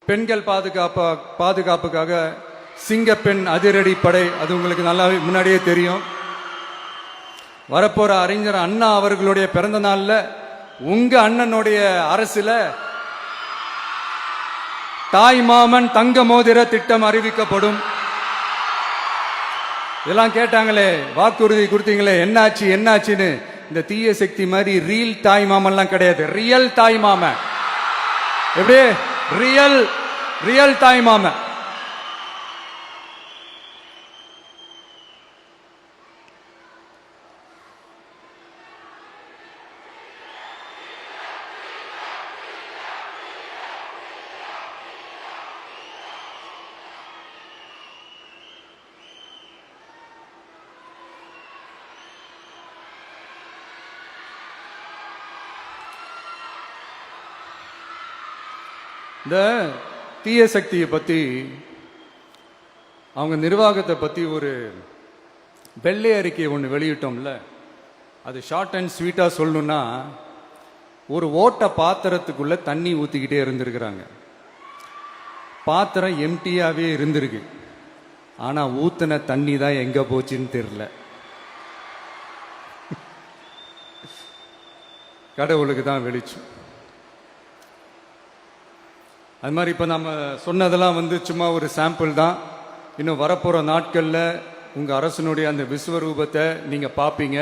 பெண்கள் பாதுகாப்புக்காக சிங்கப்பெண் அதிரடி படை, அது உங்களுக்கு நல்லா முன்னாடியே தெரியும். வரப்போற அறிஞர் அண்ணா அவர்களுடைய பிறந்த நாள்ல உங்க அண்ணனுடைய அரசுல தாய் மாமன் தங்க மோதிர திட்டம் அறிவிக்கப்படும். இதெல்லாம் கேட்டாங்களே, வாக்குறுதி கொடுத்தீங்களே, என்னாச்சு என்னாச்சுன்னு. இந்த தீய சக்தி மாதிரி ரீல் தாய் மாமன்லாம் கிடையாது, ரியல் தாய் மாமன். எப்படி ரியல் தாய் மாமன். இந்த தீய சக்தியை பத்தி, அவங்க நிர்வாகத்தை பத்தி ஒரு வெள்ளை அறிக்கை ஒன்று வெளியிட்டோம்ல, அது ஷார்ட் அண்ட் ஸ்வீட்டா சொல்லணும்னா, ஒரு ஓட்ட பாத்திரத்துக்குள்ள தண்ணி ஊத்திக்கிட்டே இருந்திருக்கிறாங்க. பாத்திரம் எம்டியாவே இருந்திருக்கு, ஆனா ஊத்தின தண்ணி தான் எங்க போச்சுன்னு தெரியல. கடவுளுக்கு தான் வெளிச்சம். அது மாதிரி இப்போ நம்ம சொன்னதெல்லாம் சும்மா ஒரு சாம்பிள் தான். இன்னும் வரப்போகிற நாட்களில் உங்கள் அரசனுடைய அந்த விஸ்வரூபத்தை நீங்கள் பார்ப்பீங்க.